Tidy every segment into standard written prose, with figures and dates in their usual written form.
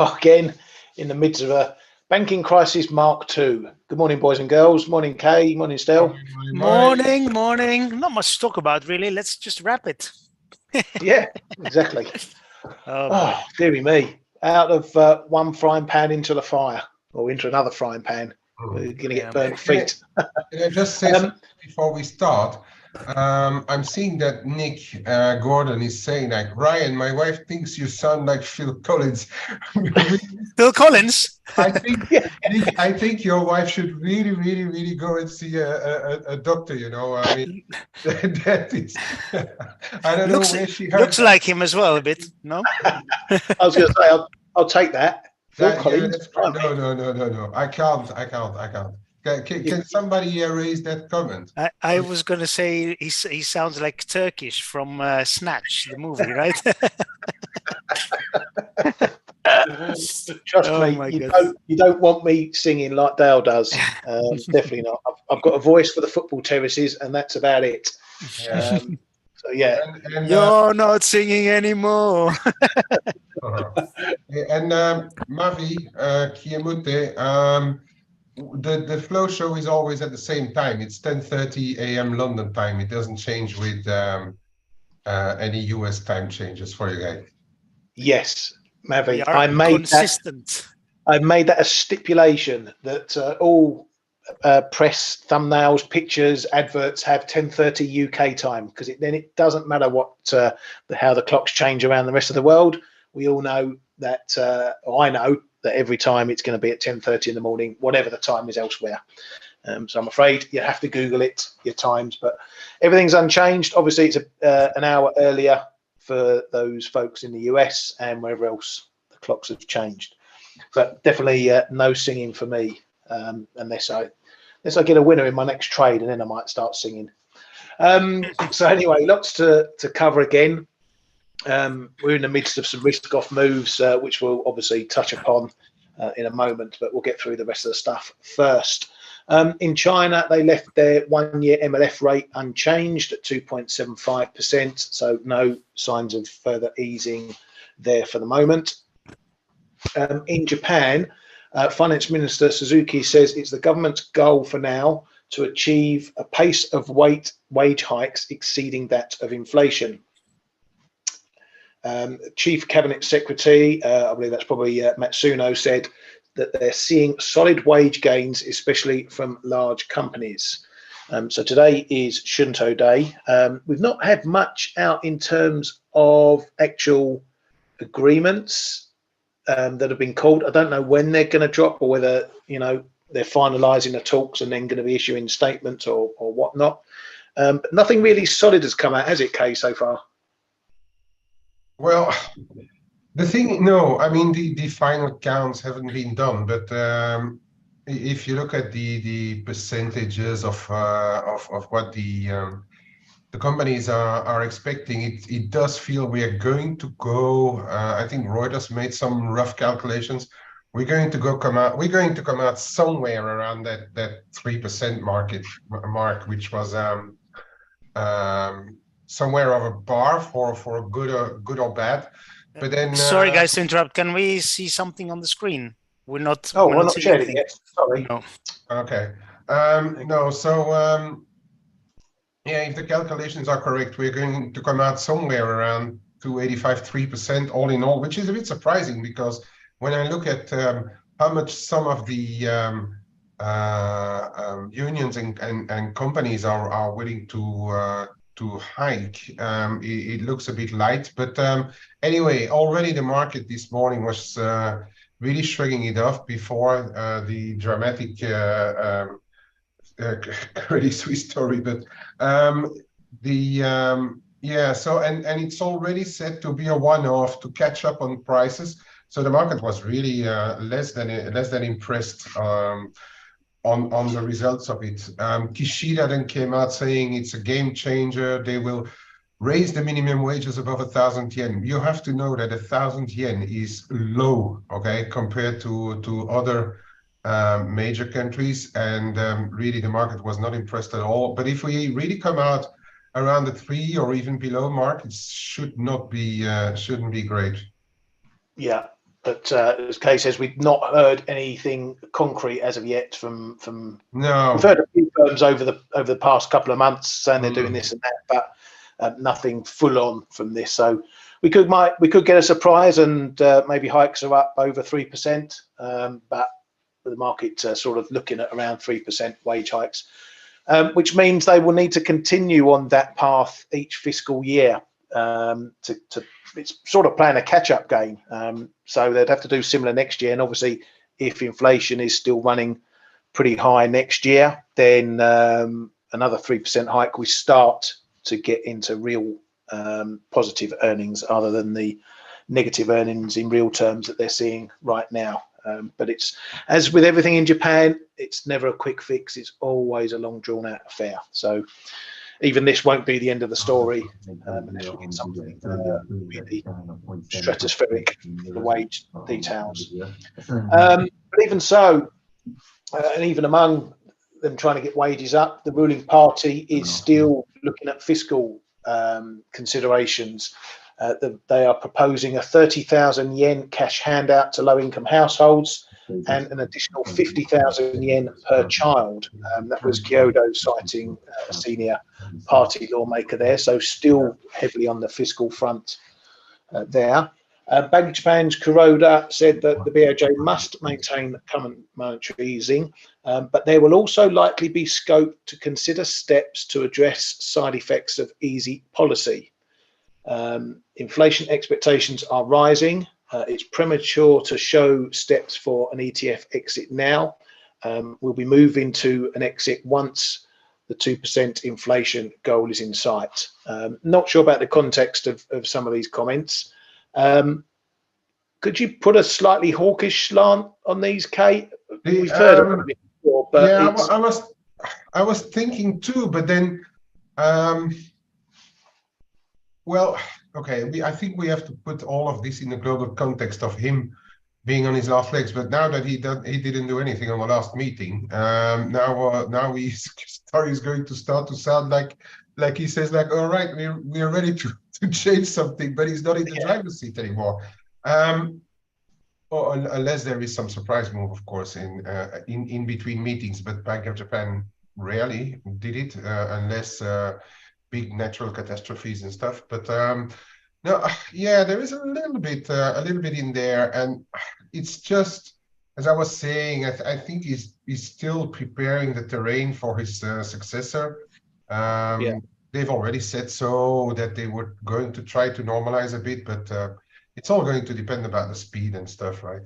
are again in the midst of a banking crisis Mark II. Good morning, boys and girls. Morning, Kay. Morning, Stell. Morning. Not much to talk about, really. Let's just wrap it. Yeah, exactly. Oh, dearie me. Out of one frying pan into the fire, or into another frying pan. We're going to get burnt feet. Can I just say something before we start? I'm seeing that Nick Gordon is saying, like, Ryan, my wife thinks you sound like Phil Collins. Phil Collins? I think, Nick, I think your wife should really go and see a doctor, you know. I mean, that is, I don't know where she heard looks that. like him as well, a bit, no? I was going to say, I'll take that. Phil Collins? No. I can't. Can somebody erase that comment? I was going to say he sounds like Turkish from Snatch, the movie, right? Trust me, you don't want me singing like Dale does. Definitely not. I've got a voice for the football terraces, and that's about it. So yeah, you're not singing anymore. And Mavi Kiemute, the flow show is always at the same time. It's 10:30 a.m. London time. It doesn't change with any US time changes for you guys. Yes, Mavi. I made that a stipulation that all press thumbnails, pictures, adverts have 10:30 UK time, because then it doesn't matter what how the clocks change around the rest of the world. We all know that, or I know that every time it's going to be at 10:30 in the morning, whatever the time is elsewhere. So I'm afraid you have to Google it, your times, but everything's unchanged. Obviously, it's an hour earlier for those folks in the US and wherever else the clocks have changed. But definitely no singing for me, unless I get a winner in my next trade, and then I might start singing. So anyway, lots to cover again. We're in the midst of some risk-off moves, which we'll obviously touch upon in a moment, but we'll get through the rest of the stuff first. In China, they left their one-year MLF rate unchanged at 2.75%, so no signs of further easing there for the moment. In Japan, Finance Minister Suzuki says it's the government's goal for now to achieve a pace of wage hikes exceeding that of inflation. Chief Cabinet Secretary, I believe that's probably Matsuno, said that they're seeing solid wage gains, especially from large companies. So today is Shunto Day. We've not had much out in terms of actual agreements that have been called. I don't know when they're going to drop, or whether they're finalising the talks and then going to be issuing statements or whatnot. But nothing really solid has come out, has it, Kay, so far? Well, the thing, no, I mean, the final counts haven't been done, but if you look at the percentages of what the companies are expecting, it does feel we are going to go. I think Reuters made some rough calculations. We're going to come out somewhere around that 3% mark, which was somewhere of a bar for good or bad. But then, sorry guys to interrupt. Can we see something on the screen? We're not. Oh, we're not sharing it yet. Sorry. No. Okay. No. So yeah, if the calculations are correct, we're going to come out somewhere around 2.85, 3% all in all, which is a bit surprising, because when I look at how much some of the unions and companies are willing to hike, it looks a bit light. But anyway, already the market this morning was really shrugging it off before the dramatic Credit Suisse story. But yeah, so and it's already said to be a one-off to catch up on prices. So the market was really less than impressed on the results of it. Kishida then came out saying it's a game changer. They will raise the minimum wages above 1,000 yen. You have to know that 1,000 yen is low, okay, compared to other major countries, and really the market was not impressed at all. But if we really come out around the 3 or even below mark, it shouldn't be great. Yeah, But as Kay says, we've not heard anything concrete as of yet from. No. We've heard a few firms over the past couple of months saying they're doing this and that, but nothing full on from this. So we could get a surprise, and maybe hikes are up over 3%, but the market sort of looking at around 3% wage hikes, which means they will need to continue on that path each fiscal year. It's sort of playing a catch-up game, so they'd have to do similar next year. And obviously, if inflation is still running pretty high next year, then another 3% hike, we start to get into real positive earnings, other than the negative earnings in real terms that they're seeing right now. But it's, as with everything in Japan, it's never a quick fix. It's always a long drawn-out affair. So even this won't be the end of the story unless we get something really stratospheric for the wage details. But even so, and even among them trying to get wages up, the ruling party is still looking at fiscal considerations. They are proposing a 30,000 yen cash handout to low-income households and an additional 50,000 yen per child. That was Kyodo citing a senior party lawmaker there, so still heavily on the fiscal front there. Bank of Japan's Kuroda said that the BOJ must maintain current monetary easing, but there will also likely be scope to consider steps to address side effects of easy policy. Inflation expectations are rising. It's premature to show steps for an ETF exit now. We'll be moving to an exit once the 2% inflation goal is in sight. Not sure about the context of some of these comments. Could you put a slightly hawkish slant on these, Kate? We've heard of it before, but yeah, I was thinking too, but then, well, okay, I think we have to put all of this in the global context of him being on his last legs. But now that he didn't do anything on the last meeting, now his story is going to start to sound like he says, like, all right, we're ready to change something, but he's not in the driver's seat anymore. Or unless there is some surprise move, of course, in between meetings. But Bank of Japan rarely did it, unless big natural catastrophes and stuff. But no, yeah, there is a little bit in there, and it's just, as I was saying, I think he's still preparing the terrain for his successor. They've already said so, that they were going to try to normalize a bit, but it's all going to depend about the speed and stuff, right?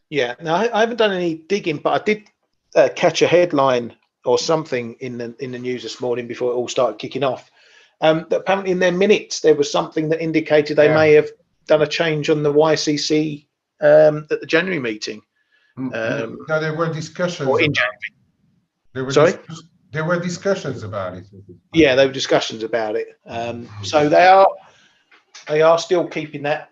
Yeah. Now, I haven't done any digging, but I did catch a headline or something in the news this morning before it all started kicking off. That apparently in their minutes there was something that indicated they may have done a change on the YCC at the January meeting. No, there were discussions. Or in January. There were discussions about it. Yeah, there were discussions about it. So they are still keeping that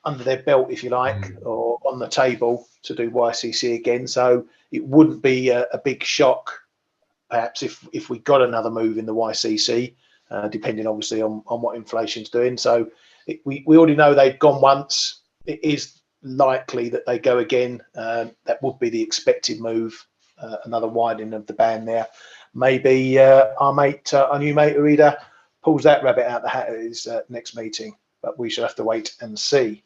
under their belt, if you like, or on the table to do YCC again. So it wouldn't be a big shock, perhaps, if we got another move in the YCC, depending obviously on what inflation's doing. So we already know they've gone once. It is likely that they go again. That would be the expected move, another widening of the band there. Maybe our new mate Urida pulls that rabbit out the hat at his next meeting, but we shall have to wait and see.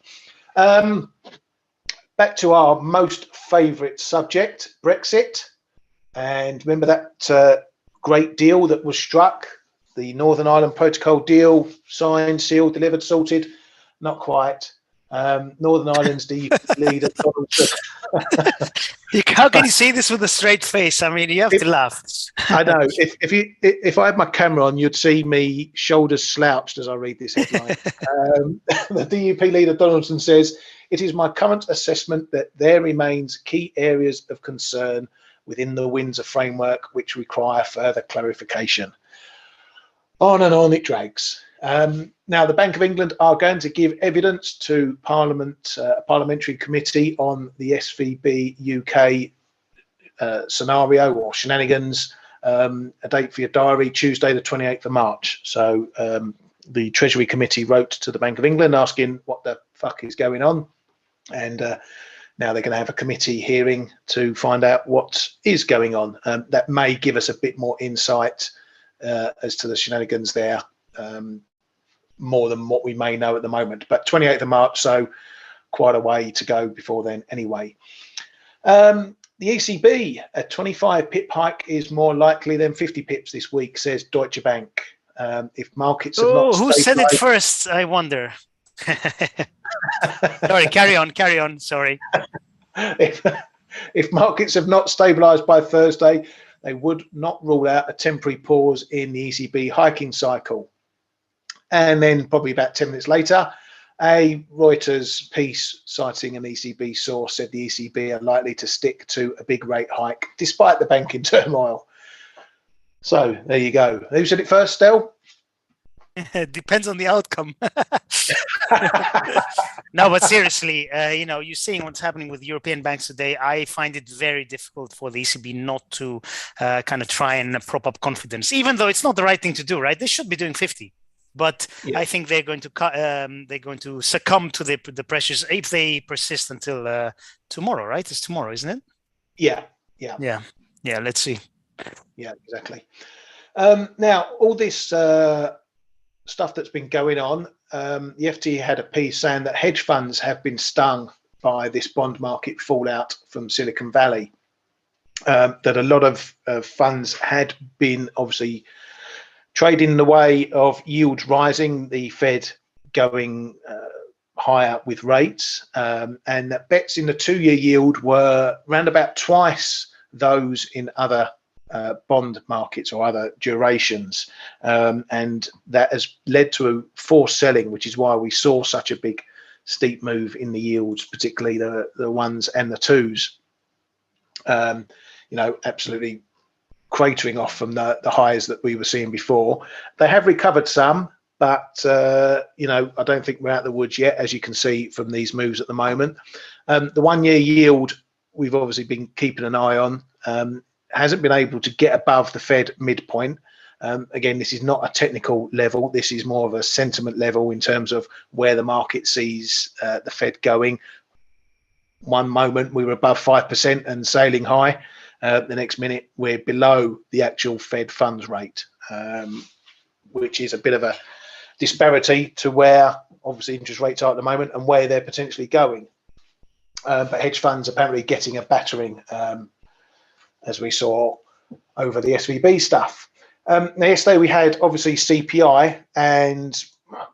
Back to our most favourite subject, Brexit. And remember that great deal that was struck, the Northern Ireland Protocol deal, signed, sealed, delivered, sorted? Not quite. Northern Ireland's DUP leader, Donald Tusk. How can you say this with a straight face? I mean, you have to laugh. I know. If I had my camera on, you'd see me shoulders slouched as I read this headline. The DUP leader, Donaldson, says, "It is my current assessment that there remains key areas of concern within the Windsor framework which require further clarification." On and on it drags. Now, the Bank of England are going to give evidence to Parliament, a parliamentary committee on the SVB UK scenario or shenanigans. A date for your diary, Tuesday, the 28th of March. So the Treasury Committee wrote to the Bank of England asking what the fuck is going on. And now they're going to have a committee hearing to find out what is going on. That may give us a bit more insight as to the shenanigans there, more than what we may know at the moment. But 28th of March, so quite a way to go before then anyway. The ECB, a 25 pip hike is more likely than 50 pips this week, says Deutsche Bank. If markets have not who said it first, I wonder. Sorry, carry on, sorry. If markets have not stabilized by Thursday, they would not rule out a temporary pause in the ECB hiking cycle. And then probably about 10 minutes later, a Reuters piece citing an ECB source said the ECB are likely to stick to a big rate hike despite the banking turmoil. So there you go. Who said it first, Dale? Depends on the outcome. No, but seriously, you're seeing what's happening with European banks today. I find it very difficult for the ECB not to kind of try and prop up confidence, even though it's not the right thing to do, right? They should be doing 50. But yeah. I think they're going to succumb to the pressures if they persist until tomorrow, right? It's tomorrow, isn't it? Yeah. Let's see. Yeah, exactly. Now, all this stuff that's been going on, the FT had a piece saying that hedge funds have been stung by this bond market fallout from Silicon Valley. That a lot of funds had been obviously trading in the way of yields rising, the Fed going higher with rates, and that bets in the 2-year yield were around about twice those in other bond markets or other durations, and that has led to forced selling, which is why we saw such a big steep move in the yields, particularly the ones and the twos, absolutely cratering off from the highs that we were seeing before. They have recovered some, but I don't think we're out of the woods yet, as you can see from these moves at the moment. The 1-year yield we've obviously been keeping an eye on, hasn't been able to get above the Fed midpoint. Again, this is not a technical level. This is more of a sentiment level in terms of where the market sees the Fed going. One moment we were above 5% and sailing high. The next minute we're below the actual Fed funds rate, which is a bit of a disparity to where obviously interest rates are at the moment and where they're potentially going. But hedge funds apparently getting a battering, as we saw over the SVB stuff. Now yesterday we had obviously CPI, and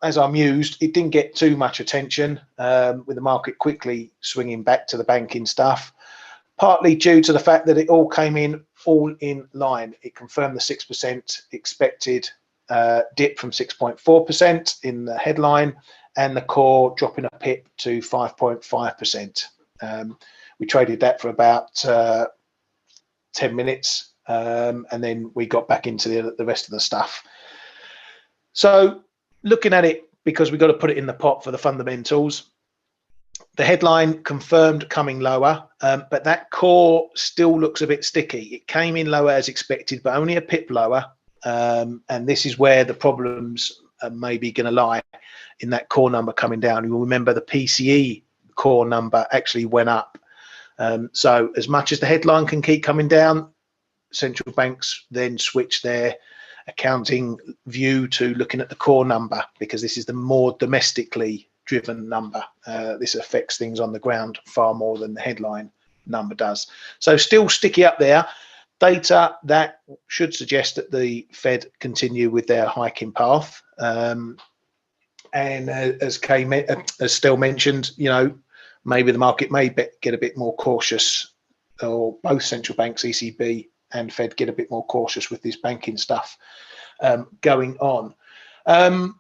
as I mused, it didn't get too much attention, with the market quickly swinging back to the banking stuff, partly due to the fact that it all came in all in line. It confirmed the 6% expected dip from 6.4% in the headline, and the core dropping a pip to 5.5%. We traded that for about 10 minutes, and then we got back into the rest of the stuff. So looking at it, because we've got to put it in the pot for the fundamentals, the headline confirmed coming lower, but that core still looks a bit sticky. It came in lower as expected, but only a pip lower, and this is where the problems are maybe going to lie, in that core number coming down. You'll remember the PCE core number actually went up. So as much as the headline can keep coming down, central banks then switch their accounting view to looking at the core number, because this is the more domestically driven number. This affects things on the ground far more than the headline number does. So still sticky up there. Data that should suggest that the Fed continue with their hiking path. And as Stell mentioned, maybe the market may get a bit more cautious, or both central banks, ECB and Fed, get a bit more cautious with this banking stuff going on. And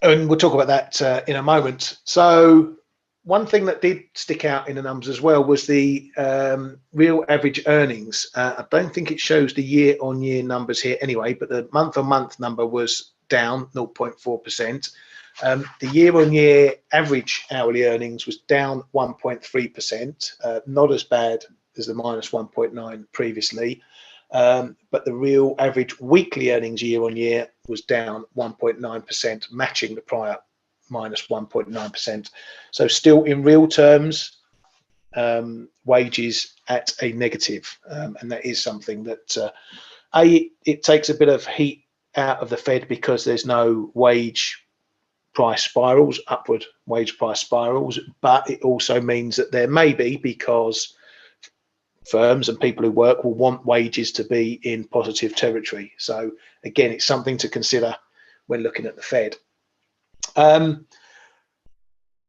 we'll talk about that in a moment. So one thing that did stick out in the numbers as well was the real average earnings. I don't think it shows the year-on-year numbers here anyway, but the month-on-month number was down 0.4%. The year-on-year average hourly earnings was down 1.3%, not as bad as the minus 1.9 previously, but the real average weekly earnings year-on-year was down 1.9%, matching the prior minus 1.9%. So still in real terms, wages at a negative, and that is something that it takes a bit of heat out of the Fed because there's no wage price spirals, upward wage price spirals, but it also means that there may be, because firms and people who work will want wages to be in positive territory. So again, it's something to consider when looking at the Fed.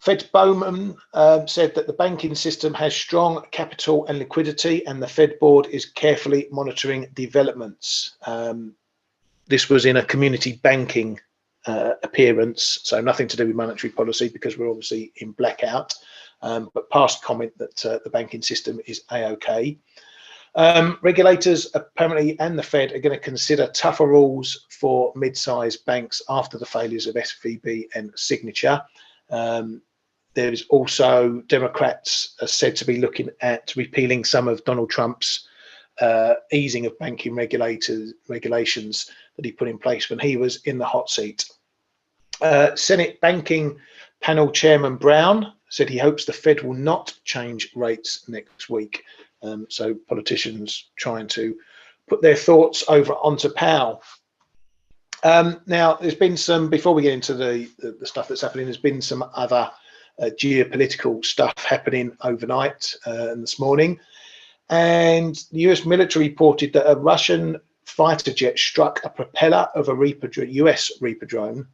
Fed's Bowman said that the banking system has strong capital and liquidity, and the Fed board is carefully monitoring developments. This was in a community banking appearance, so nothing to do with monetary policy because we're obviously in blackout, but past comment that the banking system is A-OK. Regulators apparently and the Fed are going to consider tougher rules for mid-sized banks after the failures of SVB and Signature. There is also, Democrats are said to be looking at repealing some of Donald Trump's easing of banking regulations that he put in place when he was in the hot seat. Senate Banking Panel Chairman Brown said he hopes the Fed will not change rates next week. So politicians trying to put their thoughts over onto Powell. Now, there's been some, before we get into the stuff that's happening, there's been some other geopolitical stuff happening overnight and this morning. And the US military reported that a Russian fighter jet struck a propeller of a US Reaper drone,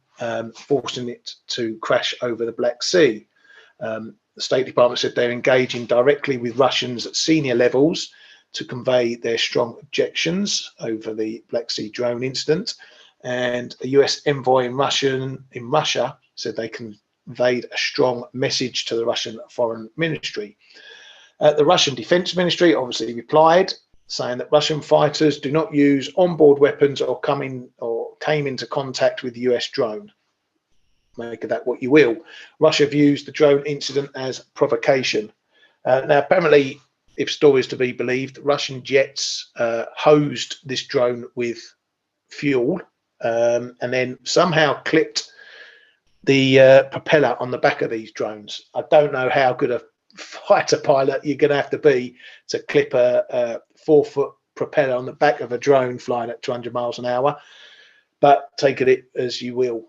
forcing it to crash over the Black Sea. The State Department said they're engaging directly with Russians at senior levels to convey their strong objections over the Black Sea drone incident. And a US envoy in Russia said they conveyed a strong message to the Russian Foreign Ministry. The Russian Defense Ministry obviously replied, saying that Russian fighters do not use onboard weapons or came into contact with the US drone. Make of that what you will. Russia views the drone incident as provocation. Now, apparently, if stories to be believed, Russian jets hosed this drone with fuel and then somehow clipped the propeller on the back of these drones. I don't know how good a fighter pilot you're going to have to be to clip a 4-foot propeller on the back of a drone flying at 200 miles an hour, but take it as you will.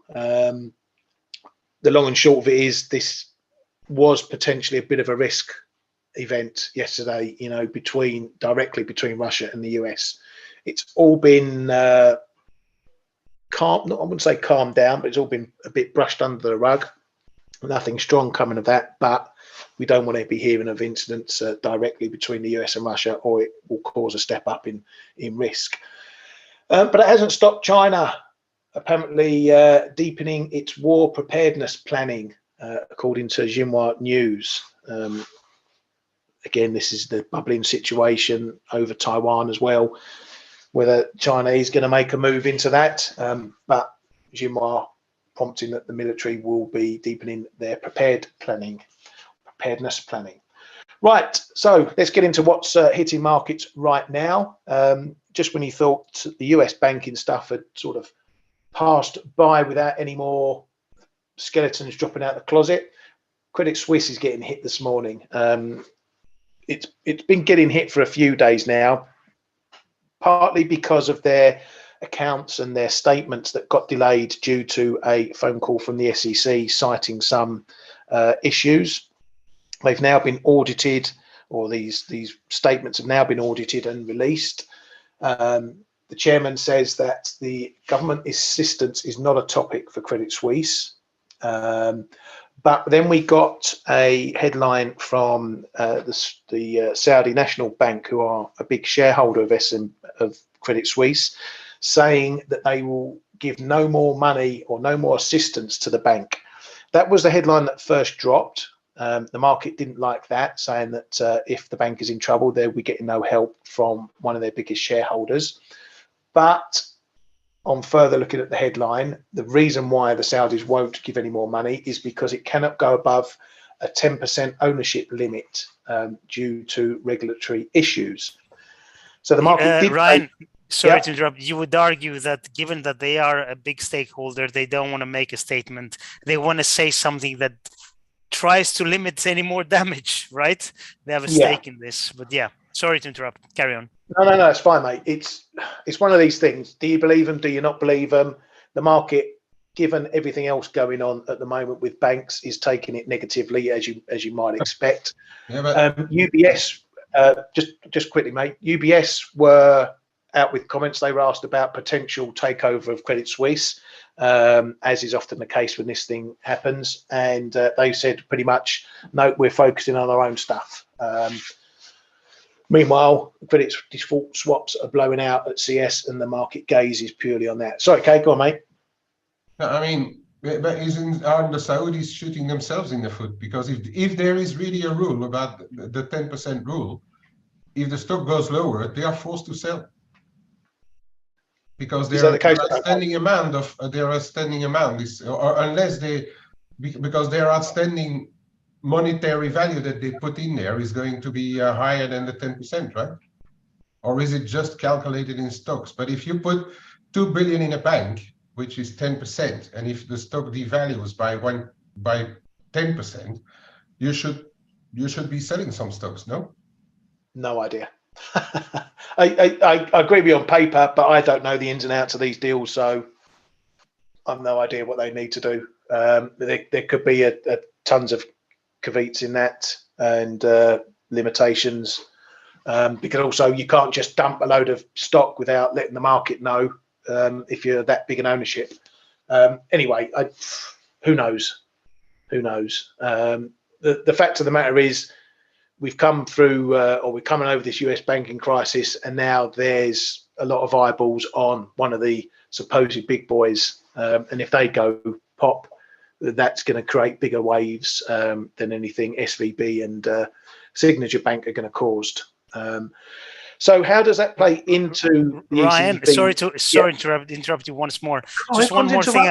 The long and short of it is this was potentially a bit of a risk event yesterday, you know, directly between Russia and the US. It's all been calm, I wouldn't say calmed down, but it's all been a bit brushed under the rug. Nothing strong coming of that, but we don't want to be hearing of incidents directly between the US and Russia, or it will cause a step up in risk. But it hasn't stopped China apparently deepening its war preparedness planning, according to Xinhua News. Again, this is the bubbling situation over Taiwan as well, whether China is going to make a move into that, but Xinhua prompting that the military will be deepening their preparedness planning. Right, so let's get into what's hitting markets right now. Just when you thought the US banking stuff had sort of passed by without any more skeletons dropping out of the closet, Credit Suisse is getting hit this morning. It's been getting hit for a few days now, partly because of their accounts and their statements that got delayed due to a phone call from the SEC citing some issues. They've now been audited, or these statements have now been audited and released. The chairman says that the government assistance is not a topic for Credit Suisse. But then we got a headline from the Saudi National Bank, who are a big shareholder of Credit Suisse, saying that they will give no more money or no more assistance to the bank. That was the headline that first dropped. The market didn't like that, saying that if the bank is in trouble, they'll be getting no help from one of their biggest shareholders. But on further looking at the headline, the reason why the Saudis won't give any more money is because it cannot go above a 10% ownership limit due to regulatory issues. So the market did. Ryan, Sorry to interrupt. You would argue that given that they are a big stakeholder, they don't want to make a statement. They want to say something that tries to limit any more damage, right? They have a stake in this. But yeah, sorry to interrupt. Carry on. No, it's fine, mate. It's one of these things. Do you believe them? Do you not believe them? The market, given everything else going on at the moment with banks, is taking it negatively, as you might expect. Yeah, but UBS, just quickly, mate. UBS were out with comments. They were asked about potential takeover of Credit Suisse, as is often the case when this thing happens, and they said pretty much, no, we're focusing on our own stuff. Meanwhile, credit default swaps are blowing out at CS, and the market gaze is purely on that. Sorry, Kay, go on, mate. I mean, but aren't the Saudis shooting themselves in the foot? Because if there is really a rule about the 10% rule, if the stock goes lower, they are forced to sell. Because there are outstanding amount of or unless because their outstanding monetary value that they put in there is going to be higher than the 10%, right? Or is it just calculated in stocks? But if you put 2 billion in a bank, which is 10%, and if the stock devalues by 10%, you should be selling some stocks, no? No idea. I agree with you on paper, but I don't know the ins and outs of these deals, so I've no idea what they need to do. There could be a tons of caveats in that and limitations, because also you can't just dump a load of stock without letting the market know if you're that big an ownership. Anyway, who knows? The fact of the matter is, we've come through, or we're coming over this US banking crisis, and now there's a lot of eyeballs on one of the supposed big boys, and if they go pop, that's going to create bigger waves than anything SVB and Signature Bank are going to cause. So how does that play into the Ryan? ECB? Sorry to interrupt you once more. Just one more thing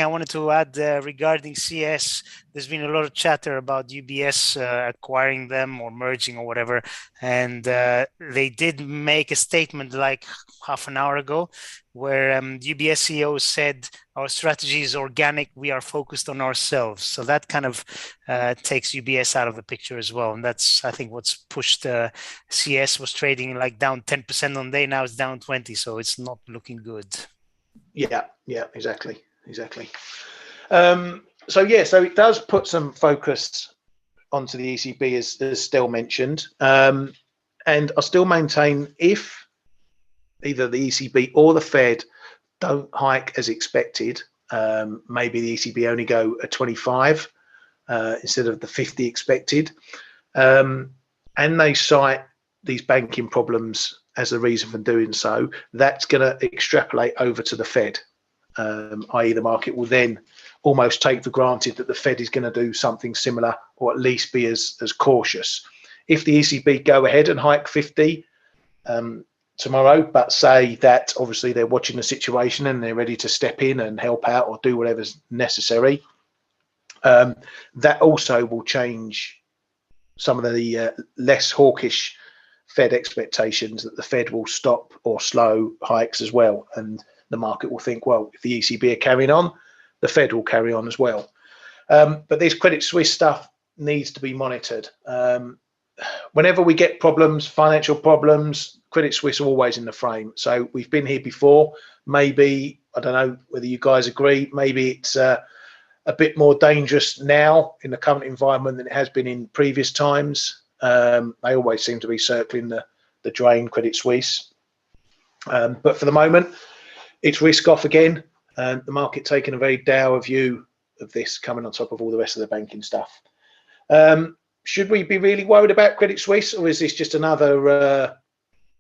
I wanted to add regarding CS. There's been a lot of chatter about UBS acquiring them or merging or whatever, and they did make a statement like half an hour ago where UBS CEO said our strategy is organic, we are focused on ourselves. So that kind of takes UBS out of the picture as well, and that's, I think, what's pushed CS was trading like down 10% on day, now it's down 20, so it's not looking good. Yeah, exactly. So it does put some focus onto the ECB, as Dale mentioned, and I still maintain if either the ECB or the Fed don't hike as expected, maybe the ECB only go at 25 instead of the 50 expected, and they cite these banking problems as the reason for doing so, that's going to extrapolate over to the Fed, i.e. the market will then almost take for granted that the Fed is going to do something similar, or at least be as cautious. If the ECB go ahead and hike 50 tomorrow, but say that obviously they're watching the situation and they're ready to step in and help out or do whatever's necessary, that also will change some of the less hawkish Fed expectations that the Fed will stop or slow hikes as well, and the market will think, well, if the ECB are carrying on, the Fed will carry on as well. But this Credit Suisse stuff needs to be monitored. Whenever we get problems, financial problems, Credit Suisse are always in the frame. So we've been here before. Maybe, I don't know whether you guys agree, maybe it's a bit more dangerous now in the current environment than it has been in previous times. They always seem to be circling the drain, Credit Suisse. But for the moment, it's risk off again. The market taking a very dour view of this, coming on top of all the rest of the banking stuff. Should we be really worried about Credit Suisse, or is this just another,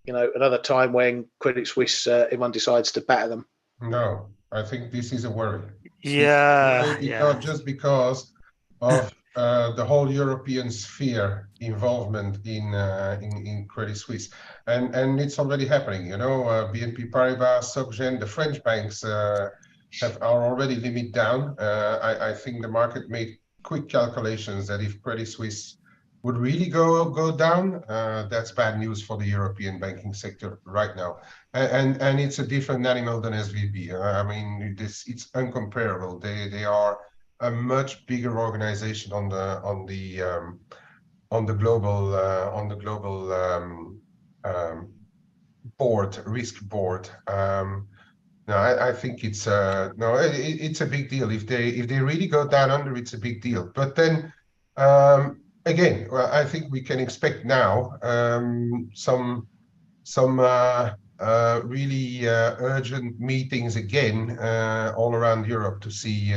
another time when Credit Suisse, everyone decides to batter them? No, I think this is a worry. Just because of the whole European sphere involvement in Credit Suisse, and it's already happening. BNP Paribas, SocGen, the French banks are already limit down. I think the market made quick calculations that if Credit Suisse would really go down, that's bad news for the European banking sector right now. And it's a different animal than SVB. I mean, it's uncomparable. They are a much bigger organization on the global risk board. No, I think it's no, it's a big deal. If they really go down under, it's a big deal. But then again, well, I think we can expect now some really urgent meetings again all around Europe to see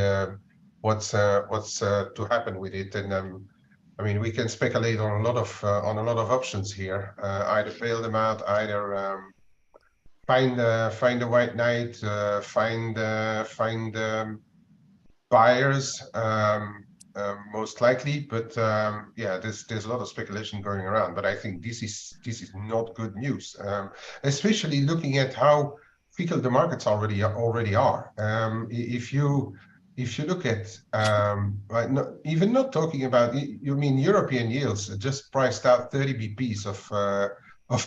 what's to happen with it. And I mean, we can speculate on a lot of options here. Either bail them out, either find a white knight, find buyers, most likely. But yeah, there's a lot of speculation going around. But I think this is not good news, especially looking at how fickle the markets already are. If you look at even not talking about, you mean European yields just priced out 30 bps of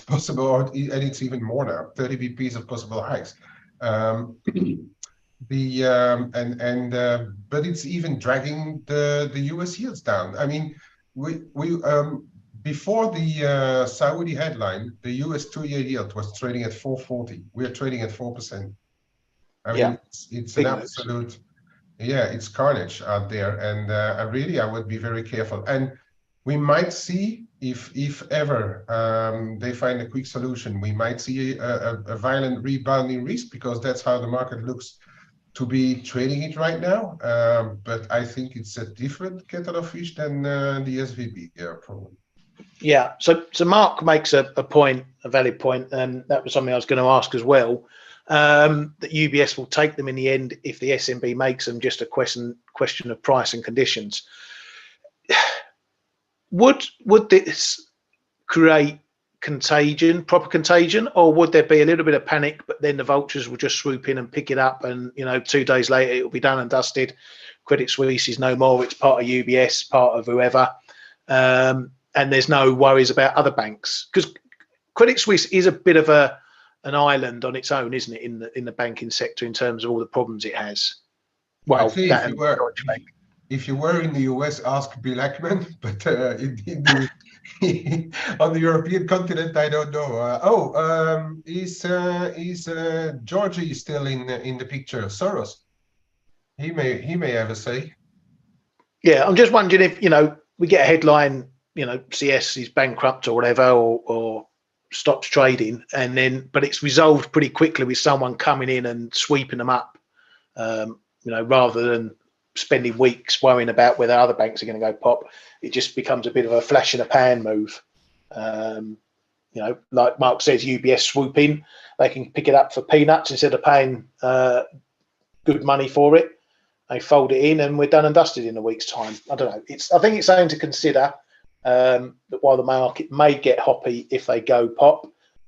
possible, and it's even more now, 30 bps of possible hikes. But it's even dragging the US yields down. I mean, we before the Saudi headline, the US 2-year yield was trading at 4.40. We're trading at 4%. I mean, it's an absolute, it's carnage out there, and I would be very careful. And we might see, if ever they find a quick solution, we might see a violent rebound in risk, because that's how the market looks to be trading it right now. But I think it's a different kettle of fish than the SVB problem. Yeah. So Mark makes a point, a valid point, and that was something I was going to ask as well. That UBS will take them in the end if the SNB makes them, just a question of price and conditions. Would this create proper contagion, or would there be a little bit of panic, but then the vultures will just swoop in and pick it up, and 2 days later it will be done and dusted? Credit Suisse is no more, it's part of UBS, part of whoever, and there's no worries about other banks, because Credit Suisse is a bit of an island on its own, isn't it, in the banking sector, in terms of all the problems it has. Well, if you were in the US, ask Bill Ackman, but on the European continent, I don't know. Is Georgie still in the picture? Soros, he may have a say. Yeah, I'm just wondering if we get a headline, CS is bankrupt or whatever, or stops trading, but it's resolved pretty quickly with someone coming in and sweeping them up, rather than spending weeks worrying about whether other banks are going to go pop. It just becomes a bit of a flash in a pan move. Like Mark says, UBS swoop in, they can pick it up for peanuts instead of paying good money for it. They fold it in and we're done and dusted in a week's time. I don't know. I think it's something to consider, that while the market may get hoppy if they go pop,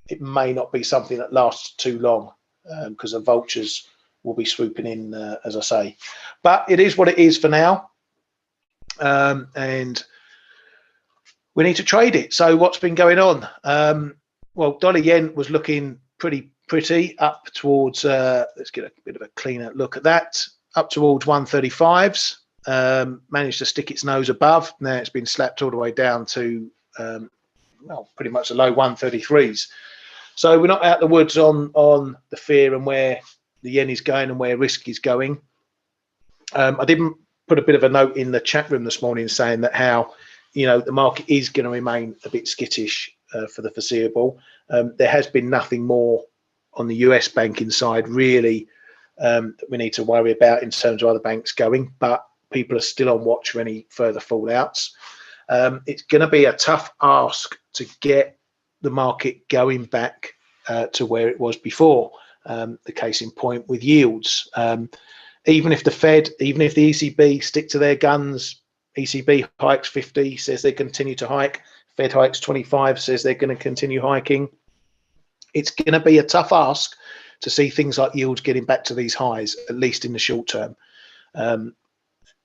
it may not be something that lasts too long, because the vultures will be swooping in, as I say. But it is what it is for now, and we need to trade it. So what's been going on? Well, dollar yen was looking pretty up towards, let's get a bit of a cleaner look at that, up towards 135s. Managed to stick its nose above. Now it's been slapped all the way down to pretty much the low 133s. So we're not out the woods on the fear and where the yen is going and where risk is going. I didn't put a bit of a note in the chat room this morning saying that how the market is going to remain a bit skittish for the foreseeable. There has been nothing more on the US banking side really that we need to worry about in terms of other banks going, but people are still on watch for any further fallouts. It's going to be a tough ask to get the market going back to where it was before. The case in point with yields. Even if the Fed, even if the ECB stick to their guns, ECB hikes 50, says they continue to hike. Fed hikes 25, says they're going to continue hiking. It's going to be a tough ask to see things like yields getting back to these highs, at least in the short term.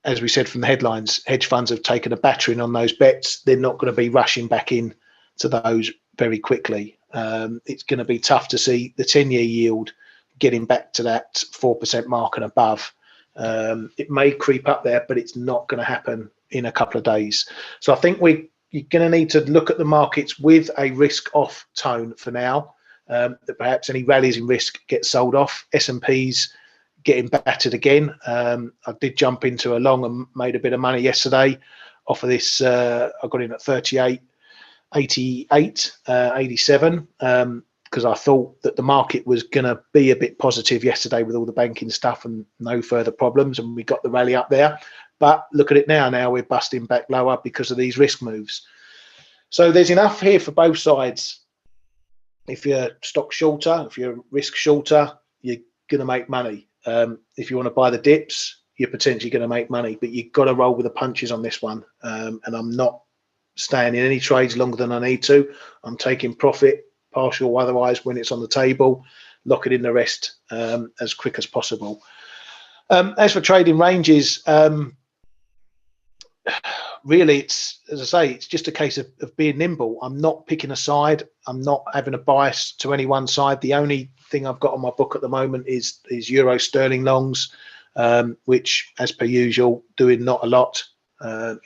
as we said from the headlines, hedge funds have taken a battering on those bets. They're not going to be rushing back in to those very quickly. It's going to be tough to see the 10-year yield getting back to that 4% mark and above. It may creep up there, but it's not going to happen in a couple of days. So I think you're going to need to look at the markets with a risk-off tone for now. That perhaps any rallies in risk get sold off. S&P's getting battered again. I did jump into a long and made a bit of money yesterday off of this. I got in at 38, 88, 87 because I thought that the market was going to be a bit positive yesterday with all the banking stuff and no further problems, and we got the rally up there. But look at it now. Now we're busting back lower because of these risk moves. So there's enough here for both sides. If you're stock shorter, if you're risk shorter, you're going to make money. If you want to buy the dips, you're potentially going to make money, but you've got to roll with the punches on this one. And I'm not staying in any trades longer than I need to. I'm taking profit, partial or otherwise, when it's on the table, locking in the rest as quick as possible. As for trading ranges, really, it's, as I say, it's just a case of being nimble. I'm not picking a side. I'm not having a bias to any one side. The only thing I've got on my book at the moment is euro sterling longs, which, as per usual, doing not a lot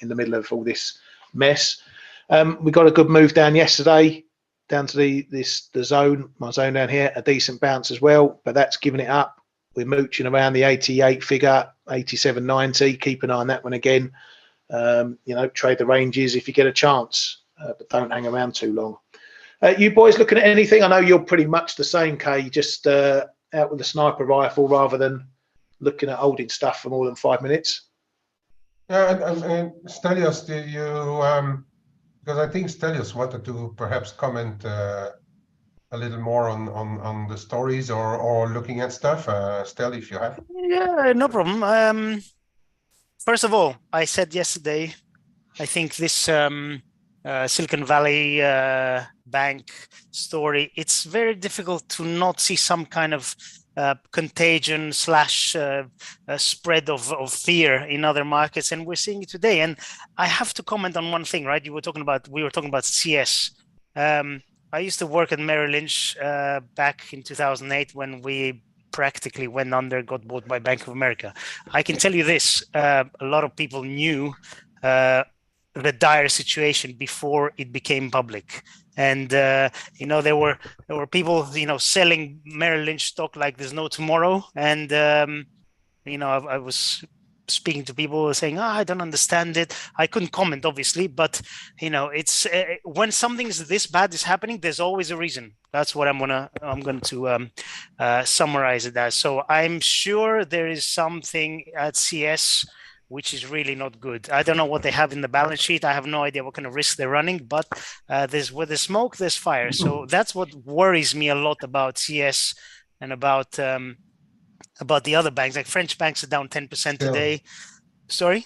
in the middle of all this mess. We got a good move down yesterday, down to the zone, my zone down here, a decent bounce as well, but that's giving it up. We're mooching around the 88 figure, 87.90. Keep an eye on that one again. Trade the ranges if you get a chance, but don't hang around too long. You boys looking at anything? I know you're pretty much the same, Kay, just out with a sniper rifle rather than looking at holding stuff for more than 5 minutes. Yeah, and Stelios, do you, because I think Stelios wanted to perhaps comment a little more on the stories or looking at stuff. Stel, if you have. Yeah, no problem. First of all, I said yesterday, I think this Silicon Valley bank story, it's very difficult to not see some kind of contagion / spread of fear in other markets, and we're seeing it today. And I have to comment on one thing, right? We were talking about CS. I used to work at Merrill Lynch back in 2008 when we practically went under, got bought by Bank of America. I can tell you this, a lot of people knew the dire situation before it became public. And, there were people, selling Merrill Lynch stock like there's no tomorrow. And, I was speaking to people saying, I don't understand it. I couldn't comment, obviously, but, it's when something this bad is happening, there's always a reason. That's what I'm going to summarize it as. So I'm sure there is something at CS which is really not good. I don't know what they have in the balance sheet. I have no idea what kind of risk they're running, but where there's smoke, there's fire. So that's what worries me a lot about CS and about the other banks. Like French banks are down 10% today. Sorry?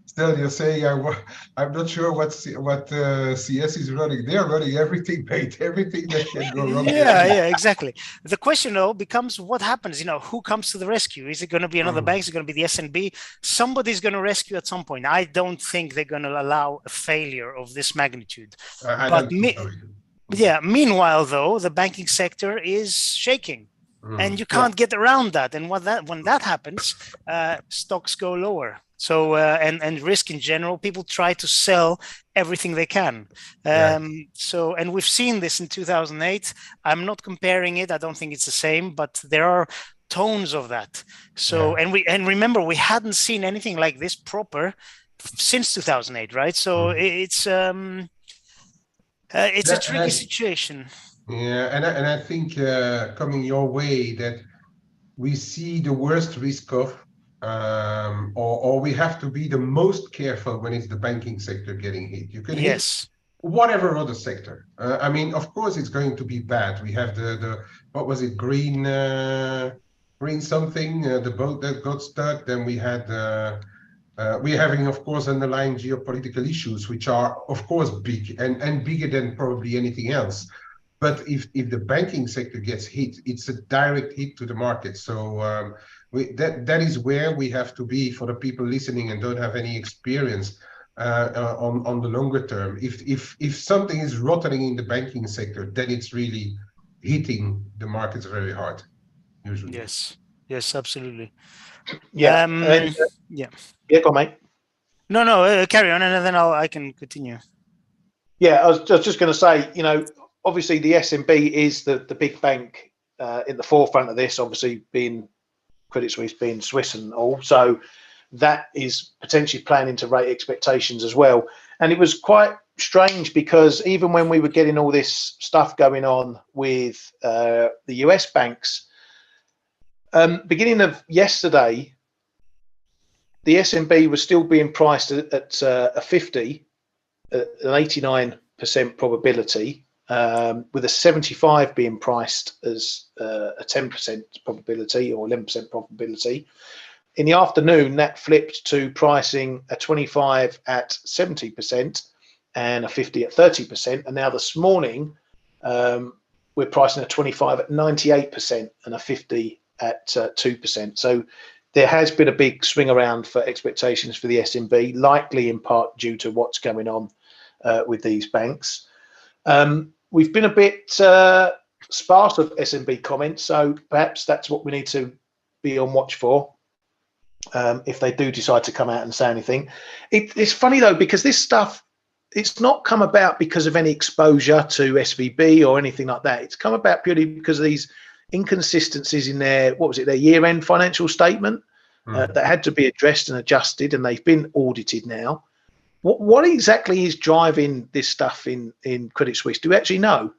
Still, you're saying I'm not sure what CS is running. They're running everything, mate. Everything that can go wrong. Yeah, exactly. The question, though, becomes what happens? Who comes to the rescue? Is it going to be another bank? Is it going to be the SNB? Somebody's going to rescue at some point. I don't think they're going to allow a failure of this magnitude. Meanwhile, though, the banking sector is shaking. And you can't get around that. And when that happens, stocks go lower. So and risk in general, people try to sell everything they can. And we've seen this in 2008. I'm not comparing it. I don't think it's the same, but there are tones of that. So and remember, we hadn't seen anything like this proper since 2008, right? So it's a tricky situation. Yeah, and I think coming your way that we see the worst risk of, or we have to be the most careful when it's the banking sector getting hit. You can hit whatever other sector. Of course, it's going to be bad. We have the what was it, green something, the boat that got stuck. Then we had we're having, of course, underlying geopolitical issues, which are, of course, big and bigger than probably anything else. But if the banking sector gets hit, it's a direct hit to the market. So that is where we have to be for the people listening and don't have any experience on the longer term. If something is rotting in the banking sector, then it's really hitting the markets very hard, usually. Yes, absolutely. Yeah. Yeah. Yeah, go on, mate. No, carry on, and then I can continue. Yeah, I was just going to say, obviously the SNB is the big bank in the forefront of this, obviously being Credit Suisse, being Swiss and all. So that is potentially planning to rate expectations as well. And it was quite strange because even when we were getting all this stuff going on with the US banks, beginning of yesterday, the SNB was still being priced at a 50, an 89% probability, with a 75 being priced as a 10% probability or 11% probability. In the afternoon, that flipped to pricing a 25 at 70% and a 50 at 30%. And now this morning, we're pricing a 25 at 98% and a 50 at 2%. So there has been a big swing around for expectations for the SNB, likely in part due to what's going on with these banks. We've been a bit sparse of SNB comments, so perhaps that's what we need to be on watch for if they do decide to come out and say anything. It's funny though, because this stuff, it's not come about because of any exposure to SVB or anything like that. It's come about purely because of these inconsistencies in their, their year-end financial statement that had to be addressed and adjusted, and they've been audited now. What exactly is driving this stuff in Credit Suisse? Do we actually know?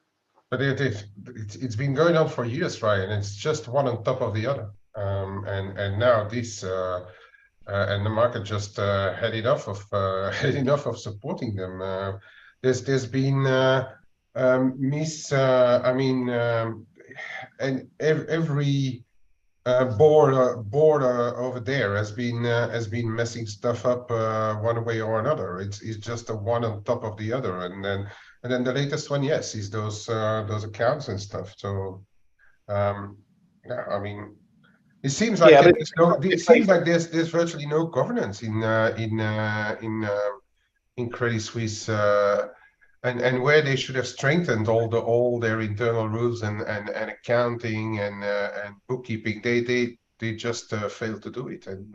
But it's been going on for years, Ryan. It's just one on top of the other. And now this and the market just had enough of supporting them. There's been and every board over there has been messing stuff up one way or another. It's just a one on top of the other, and then the latest one, yes, is those accounts and stuff. So yeah, I mean, it seems like there's virtually no governance in Credit Suisse, and where they should have strengthened all their internal rules and accounting and bookkeeping, they just failed to do it. And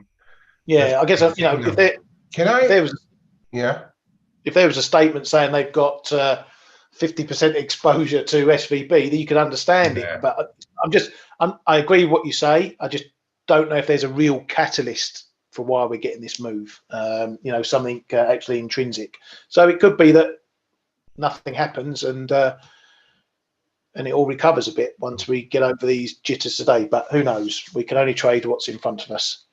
yeah, I guess if there was a statement saying they've got 50% exposure to SVB, then you could understand it. But I agree with what you say. I just don't know if there's a real catalyst for why we're getting this move. Something actually intrinsic. So it could be that nothing happens and it all recovers a bit once we get over these jitters today. But who knows? We can only trade what's in front of us.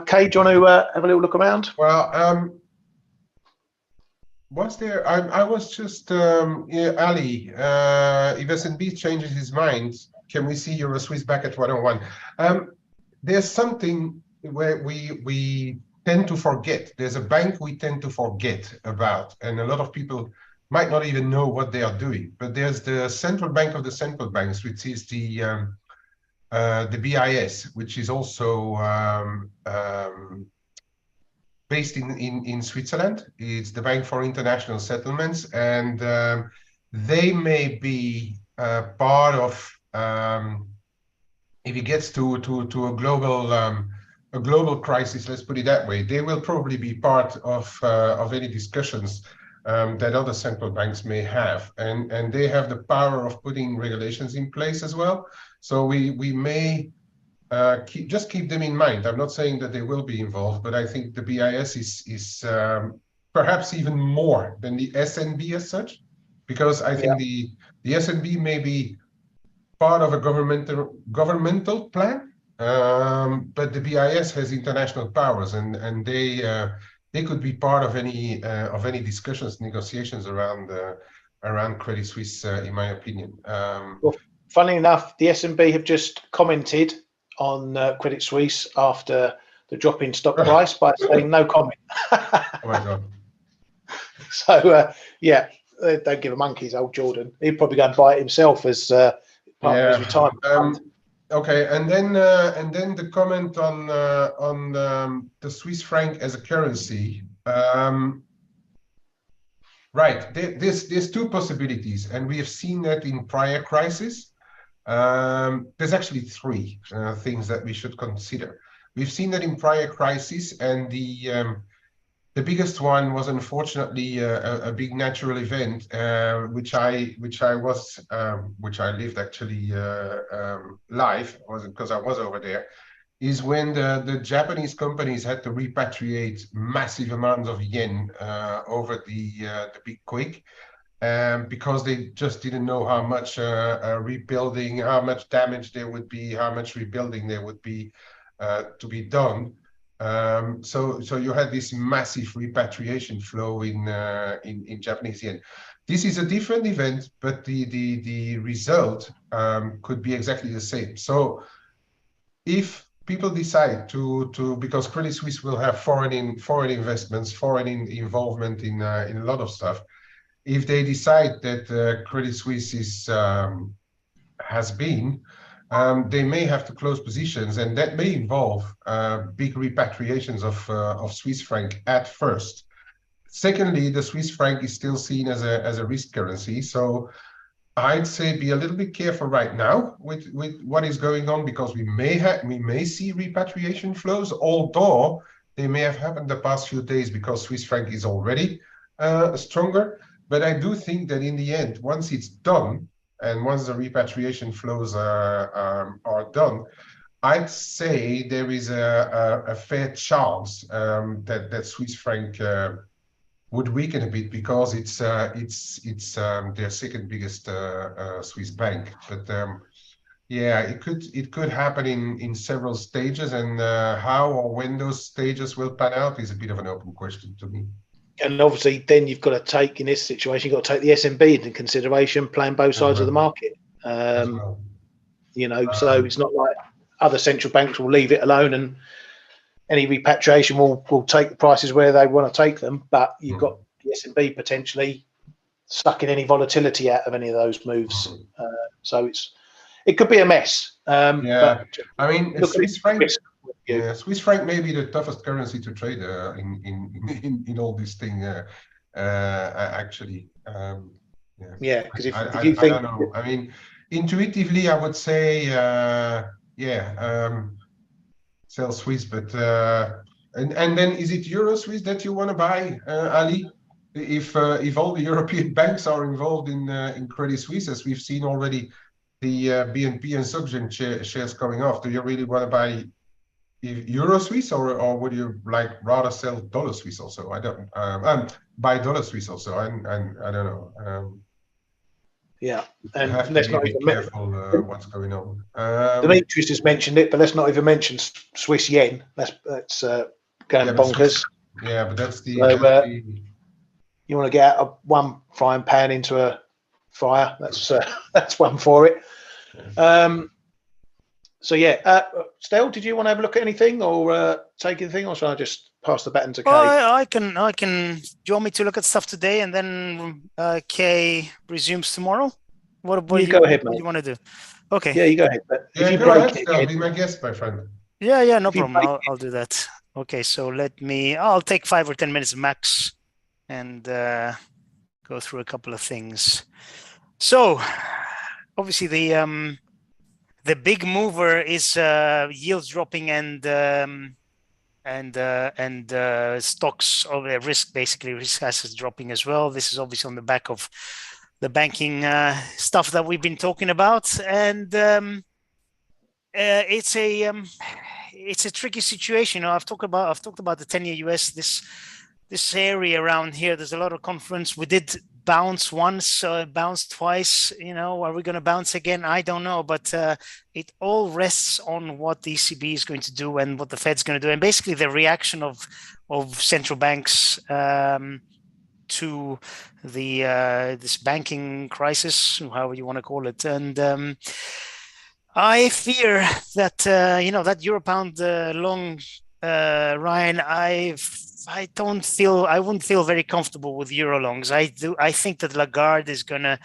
Kay, do you want to have a little look around? Well, was there? I was just Ali. If SNB changes his mind, can we see Euro Swiss back at 101? There's something where we tend to forget. There's a bank we tend to forget about, and a lot of people might not even know what they are doing. But there's the central bank of the central banks, which is the BIS, which is also based in Switzerland. It's the Bank for International Settlements, and they may be part of, if it gets to a global crisis, let's put it that way, they will probably be part of any discussions that other central banks may have, and they have the power of putting regulations in place as well. So we may keep them in mind. I'm not saying that they will be involved, but I think the BIS is perhaps even more than the SNB as such, because I think the SNB may be part of a governmental plan, but the BIS has international powers, and they could be part of any discussions, negotiations around Credit Suisse, in my opinion. Well, funnily enough, the SNB have just commented on Credit Suisse after the drop in stock price by saying no comment. Oh my God. So don't give a monkey's, old Jordan. He'd probably go and buy it himself as part of his retirement fund. Okay, and then the comment on the Swiss franc as a currency. Right, there's two possibilities, and we have seen that in prior crises. There's actually three things that we should consider. We've seen that in prior crises, and the biggest one was unfortunately a big natural event, which I lived actually live, because I was over there, is when the Japanese companies had to repatriate massive amounts of yen over the big quake. Because they just didn't know how much rebuilding, how much damage there would be, how much rebuilding there would be to be done. So you had this massive repatriation flow in Japanese yen. This is a different event, but the result could be exactly the same. So if people decide to because Credit Suisse will have foreign investments, involvement in a lot of stuff. If they decide that Credit Suisse has been, they may have to close positions, and that may involve big repatriations of Swiss franc at first. Secondly, the Swiss franc is still seen as a risk currency, so I'd say be a little bit careful right now with what is going on, because we may see repatriation flows, although they may have happened the past few days because Swiss franc is already stronger. But I do think that in the end, once it's done, and once the repatriation flows are done, I'd say there is a fair chance that Swiss franc would weaken a bit, because it's their second biggest Swiss bank. But yeah, it could happen in several stages, and how or when those stages will pan out is a bit of an open question to me. And obviously, then you've got to take, in this situation, you've got to take the SNB into consideration, playing both sides of the market. Well. So it's not like other central banks will leave it alone, and any repatriation will take the prices where they want to take them. But you've got the SNB potentially sucking any volatility out of any of those moves. So it could be a mess. Yeah, I mean, Swiss franc. Yeah, Swiss franc may be the toughest currency to trade in all this thing. Actually, yeah, because if you think, I don't know. I mean, intuitively, I would say, sell Swiss, but and then is it Euro Swiss that you want to buy, Ali? If all the European banks are involved in Credit Suisse, as we've seen already, the BNP and SocGen shares coming off, do you really want to buy Euro Swiss, or would you rather sell dollar Swiss also? I don't buy dollar Swiss also. I don't know. Yeah, and have to be careful what's going on. Demetrius just mentioned it, but let's not even mention Swiss yen. That's going bonkers. But that's the. You want to get out of one frying pan into a fire. That's one for it. So yeah, Stel, did you want to have a look at anything or take anything, or shall I just pass the baton to Kay? I can. Do you want me to look at stuff today and then Kay resumes tomorrow? What you go ahead, mate. What do you want to do? Okay. Yeah, you go ahead. But yeah, go ahead, Stel. Be my guest, my friend. Yeah, no problem. I'll do that. Okay, so I'll take 5 or 10 minutes max and go through a couple of things. So obviously the big mover is yields dropping and stocks of risk assets dropping as well. This is obviously on the back of the banking stuff that we've been talking about, and it's a tricky situation. I've talked about the 10-year US. This area around here, there's a lot of confidence. We did bounce once, bounce twice. Are we going to bounce again? I don't know, but it all rests on what the ECB is going to do and what the Fed's going to do, and basically the reaction of central banks to the this banking crisis, however you want to call it. And I fear that that euro pound long, Ryan, I wouldn't feel very comfortable with euro longs. I think that Lagarde is gonna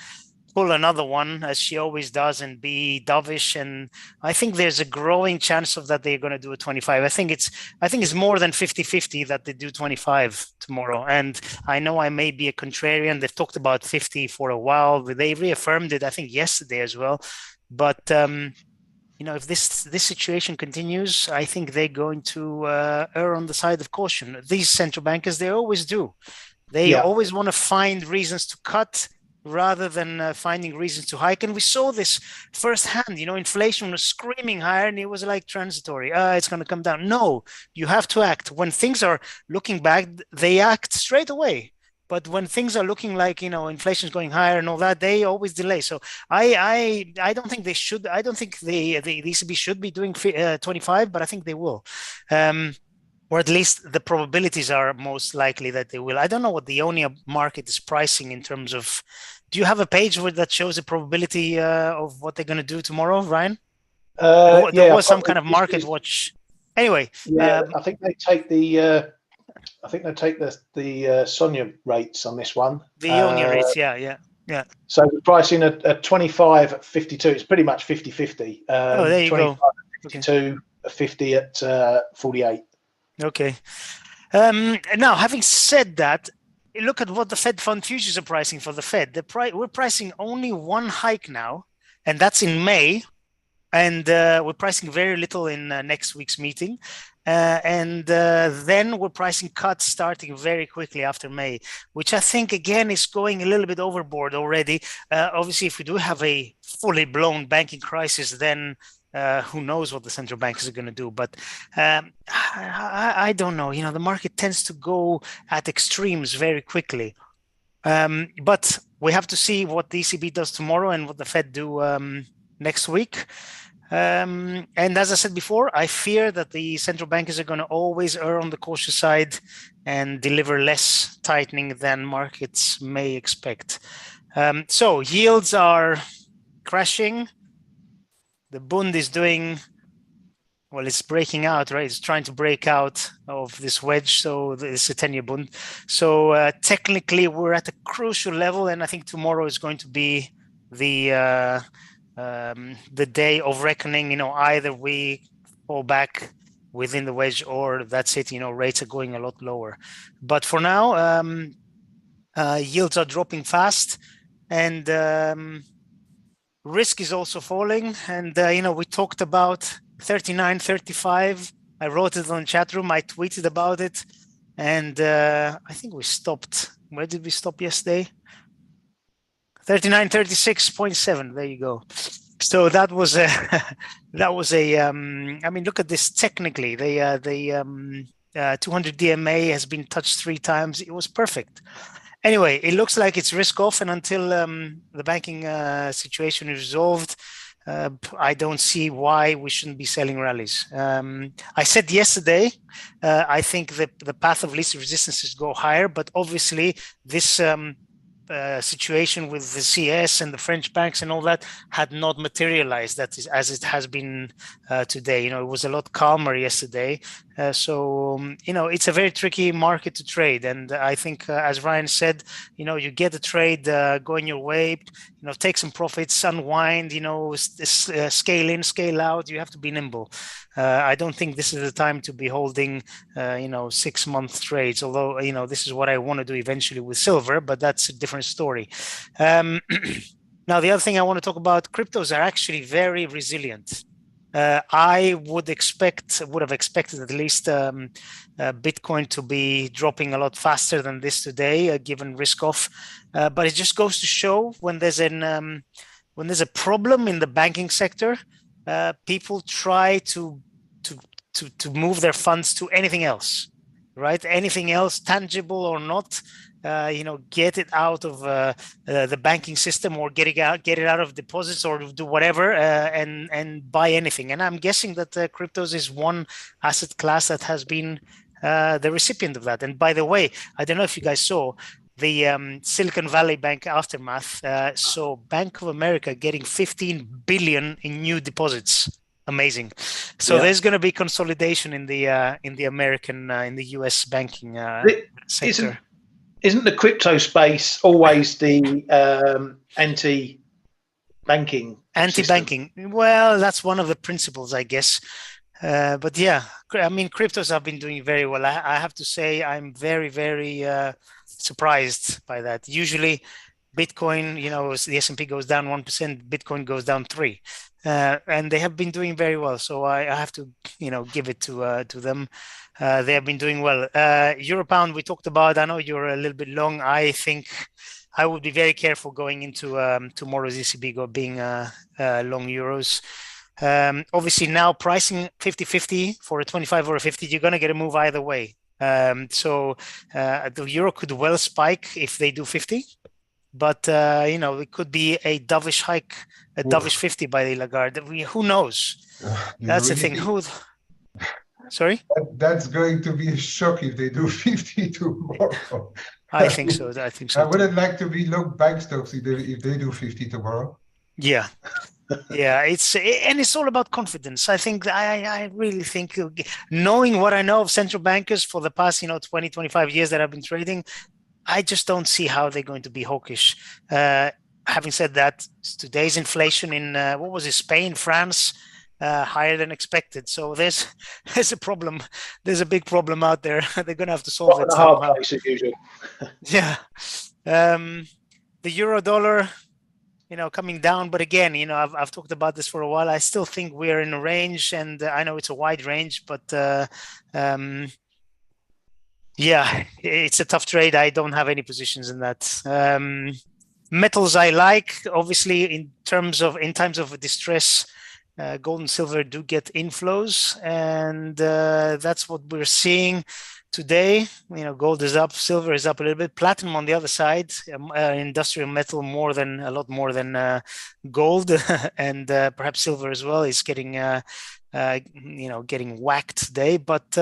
pull another one as she always does and be dovish. And I think there's a growing chance of that they're going to do a 25. I think it's more than 50-50 that they do 25 tomorrow. And I know I may be a contrarian. They've talked about 50 for a while. They reaffirmed it, I think, yesterday as well. But if this situation continues, I think they're going to err on the side of caution. These central bankers, they always do. They always want to find reasons to cut rather than finding reasons to hike. And we saw this firsthand. Inflation was screaming higher and it was like transitory. It's going to come down. No, you have to act. When things are looking back, they act straight away. But when things are looking like, inflation is going higher and all that, they always delay. So I don't think they should. I don't think the ECB should be doing 25, but I think they will. Or at least the probabilities are most likely that they will. I don't know what the ONIA market is pricing in terms of. Do you have a page that shows the probability of what they're going to do tomorrow, Ryan? There was some kind of market watch. Anyway, I think they take the Sonia rates on this one. The ONIA rates, yeah. So we're pricing a 25 at 52. It's pretty much 50-50. There you go. At 52, a 50 at 48. Okay. Now, having said that, look at what the Fed fund futures are pricing for the Fed. We're pricing only one hike now, and that's in May. And we're pricing very little in next week's meeting. And then we're pricing cuts starting very quickly after May, which I think, again, is going a little bit overboard already. Obviously, if we do have a fully blown banking crisis, then who knows what the central banks are going to do. But I don't know. The market tends to go at extremes very quickly. But we have to see what the ECB does tomorrow and what the Fed do next week. And as I said before, I fear that the central bankers are going to always err on the cautious side and deliver less tightening than markets may expect. So yields are crashing. The Bund is doing, well, it's breaking out, right? It's trying to break out of this wedge. So it's a 10-year Bund. So technically, we're at a crucial level. And I think tomorrow is going to be the day of reckoning. Either we fall back within the wedge or that's it. Rates are going a lot lower. But for now, yields are dropping fast. And risk is also falling. And, we talked about 39, 35. I wrote it on the chat room. I tweeted about it. And I think we stopped. Where did we stop yesterday? 39.36.7. There you go. So that was a I mean, look at this technically. The 200 DMA has been touched 3 times. It was perfect. Anyway, it looks like it's risk off, and until the banking situation is resolved, I don't see why we shouldn't be selling rallies. I said yesterday, I think the path of least resistance is go higher, but obviously this situation with the CS and the French banks and all that had not materialized as it has been today. It was a lot calmer yesterday. So it's a very tricky market to trade. And I think, as Ryan said, you get a trade going your way, take some profits, unwind, scale in, scale out. You have to be nimble. I don't think this is the time to be holding, 6-month trades, although, this is what I want to do eventually with silver, but that's a different story. Now, the other thing I want to talk about, cryptos are actually very resilient. I would have expected at least Bitcoin to be dropping a lot faster than this today, given risk off. But it just goes to show when there's a problem in the banking sector, people try to move their funds to anything else, right? Anything else, tangible or not. Get it out of the banking system, or get it out of deposits, or do whatever, and buy anything. And I'm guessing that cryptos is one asset class that has been the recipient of that. And by the way, I don't know if you guys saw the Silicon Valley Bank aftermath. So Bank of America getting 15 billion in new deposits. Amazing. So there's going to be consolidation in the American in the US banking sector. Isn't the crypto space always the banking anti-banking. Well, that's one of the principles, I guess. But yeah, I mean, cryptos have been doing very well. I have to say, I'm very, very surprised by that. Usually, Bitcoin, the S&P goes down 1%, Bitcoin goes down 3%, and they have been doing very well. So I have to, give it to them. They have been doing well. Euro pound, we talked about. I know you're a little bit long. I think I would be very careful going into tomorrow's ECB being long euros. Obviously, now pricing 50-50 for a 25 or a 50, you're going to get a move either way. So the euro could well spike if they do 50. But, it could be a dovish hike, a dovish 50 by the Lagarde. Who knows? That's the thing. Sorry? That's going to be a shock if they do 50 tomorrow. I think so. I wouldn't like to be long bank stocks if they do 50 tomorrow. Yeah. Yeah, it's all about confidence. I think I really think, knowing what I know of central bankers for the past 20, 25 years that I've been trading, I just don't see how they're going to be hawkish. Having said that, today's inflation in what was it, Spain, France, higher than expected. So there's a problem. There's a big problem out there. They're going to have to solve it somehow. Yeah. The euro dollar, coming down, but again, I've talked about this for a while. I still think we're in a range, and I know it's a wide range, but yeah, it's a tough trade. I don't have any positions in that. Metals I like, obviously, in times of distress, gold and silver do get inflows, and that's what we're seeing today. Gold is up, silver is up a little bit. Platinum on the other side, industrial metal a lot more than gold, and perhaps silver as well is getting getting whacked today. But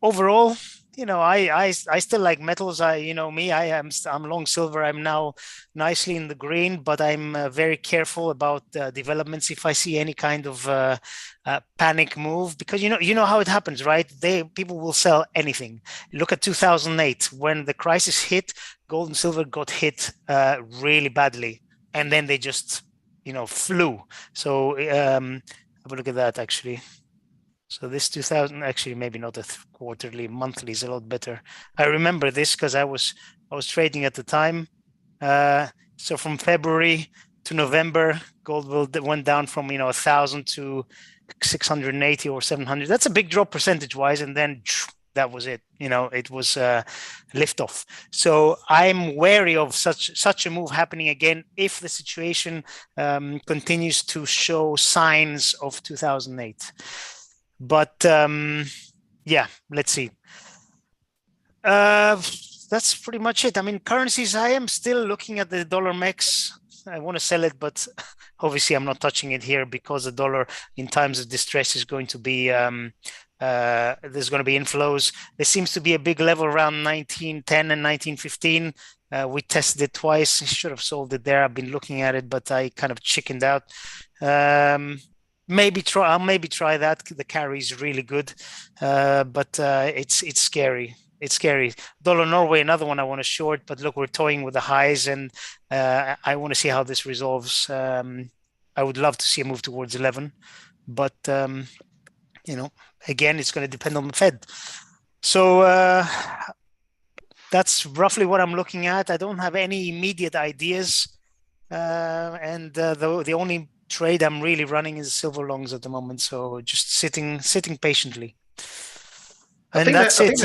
overall, I still like metals. I'm long silver. I'm now nicely in the green, but I'm very careful about developments if I see any kind of panic move, because you know how it happens, right? People will sell anything. Look at 2008 when the crisis hit. Gold and silver got hit really badly, and then they just flew. So have a look at that actually. So this 2000, actually maybe not a quarterly, monthly is a lot better. I remember this because I was trading at the time. So from February to November, gold went down from 1,000 to 680 or 700. That's a big drop percentage wise, and then that was it. It was liftoff. So I'm wary of such a move happening again if the situation continues to show signs of 2008. But yeah, let's see. That's pretty much it. I mean, currencies, I am still looking at the dollar MEX. I want to sell it, but obviously I'm not touching it here because the dollar in times of distress is going to be, there's going to be inflows. There seems to be a big level around 1910 and 1915. We tested it twice. I should have sold it there. I've been looking at it, but I kind of chickened out. I'll maybe try that. The carry is really good, but it's scary. It's scary. Dollar Norway, another one I want to short, but look, we're toying with the highs, and I want to see how this resolves. I would love to see a move towards 11, but again, it's going to depend on the Fed. So that's roughly what I'm looking at. I don't have any immediate ideas, and the only trade I'm really running is silver longs at the moment. So just sitting patiently. And that's it.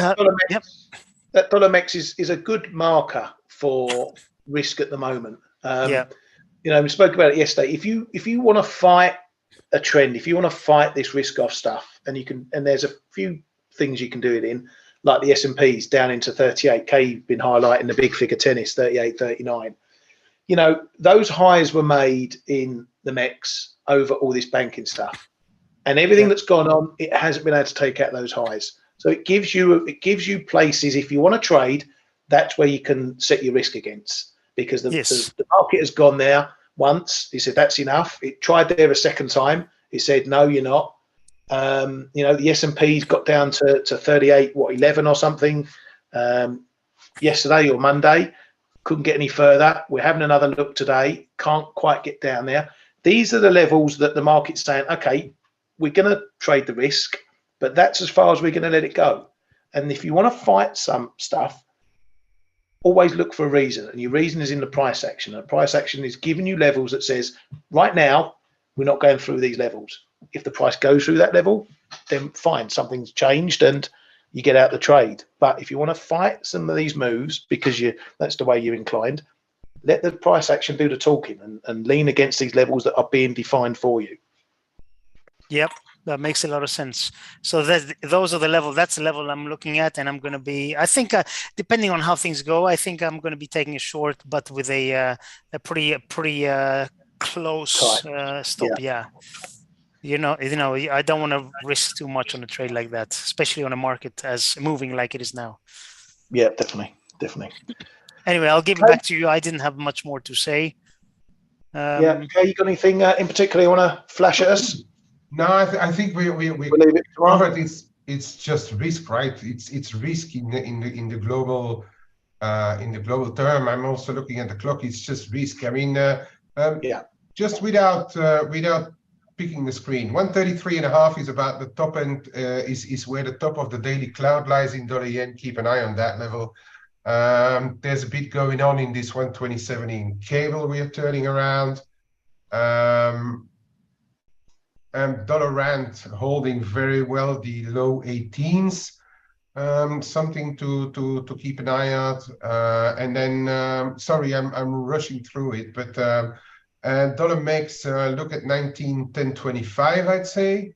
That dollar MEX is a good marker for risk at the moment. We spoke about it yesterday. If you want to fight a trend, if you want to fight this risk off stuff, and there's a few things you can do it in, like the S&P's down into 38k. You've been highlighting the big figure tennis, 38, 39. Those highs were made in the MEX over all this banking stuff, and everything that's gone on, it hasn't been able to take out those highs. So it gives you places, if you want to trade, that's where you can set your risk against, because the market has gone there once. He said that's enough. It tried there a second time. He said no, you're not. The S&P's got down to 38, 11 or something yesterday or Monday. couldn't get any further. We're having another look today. Can't quite get down there. These are the levels that the market's saying, okay, we're going to trade the risk, but that's as far as we're going to let it go. And if you want to fight some stuff, always look for a reason. And your reason is in the price action. And the price action is giving you levels that says, right now, we're not going through these levels. If the price goes through that level, then fine, something's changed and you get out the trade. But if you want to fight some of these moves because that's the way you're inclined, let the price action do the talking and lean against these levels that are being defined for you. Yep, that makes a lot of sense. So those are the level. That's the level I'm looking at, and I'm going to be. I think depending on how things go, I think I'm going to be taking a short, but with a pretty close stop. Yeah. You know, I don't want to risk too much on a trade like that, especially on a market as moving like it is now. Yeah, definitely. Anyway, I'll give it back to you. I didn't have much more to say. Yeah, you got anything in particular you want to flash at us? No, I think we covered it's just risk, right? It's risk in the global term. I'm also looking at the clock. It's just risk. I mean, just without picking the screen, 133.5 is about the top end. Is where the top of the daily cloud lies in dollar yen. Keep an eye on that level. There's a bit going on in this 127 in cable we are turning around. And dollar rand holding very well the low 18s. Something to keep an eye out. And then, sorry, I'm rushing through it, but dollar makes look at 19.1025, I'd say.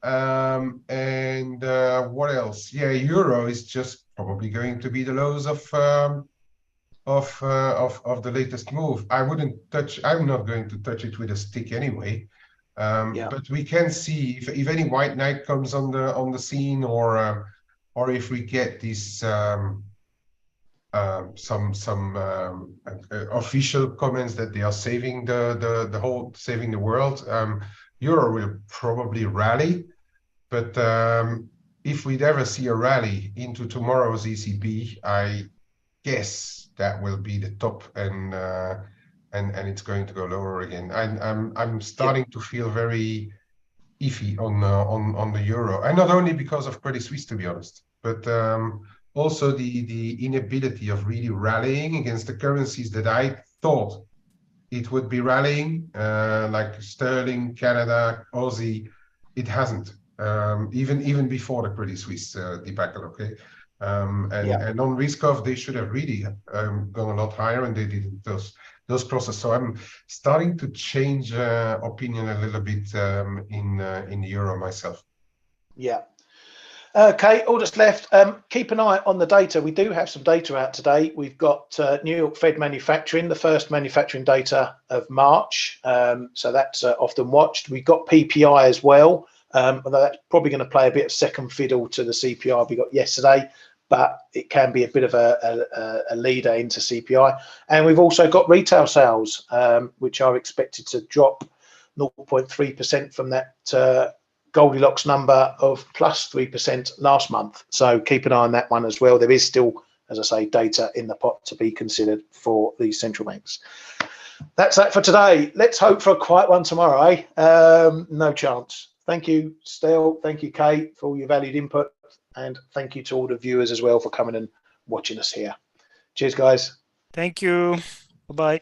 And what else? Yeah, euro is just probably going to be the lows of the latest move. I'm not going to touch it with a stick anyway. But we can see if any white knight comes on the scene, or if we get this some official comments that they are saving saving the world. Euro will probably rally, but if we'd ever see a rally into tomorrow's ECB, I guess that will be the top, and it's going to go lower again. I'm starting to feel very iffy on the euro, and not only because of Credit Suisse, to be honest, but also the inability of really rallying against the currencies that I thought it would be rallying, like sterling, Canada, Aussie. It hasn't, even before the Credit Suisse debacle. Okay. And on risk off, they should have really gone a lot higher, and they didn't. Those processes. So I'm starting to change opinion a little bit in the euro myself. Yeah. Okay, all that's left. Keep an eye on the data. We do have some data out today. We've got New York Fed manufacturing, the first manufacturing data of March. So that's often watched. We've got PPI as well. Although that's probably going to play a bit of second fiddle to the CPI we got yesterday, but it can be a bit of a leader into CPI. And we've also got retail sales, which are expected to drop 0.3% from that Goldilocks number of plus 3% last month. So keep an eye on that one as well. There is still, as I say, data in the pot to be considered for these central banks. That's that for today. Let's hope for a quiet one tomorrow, eh? No chance. Thank you, Dale. Thank you, Kate, for all your valued input. And thank you to all the viewers as well for coming and watching us here. Cheers, guys. Thank you. Bye-bye.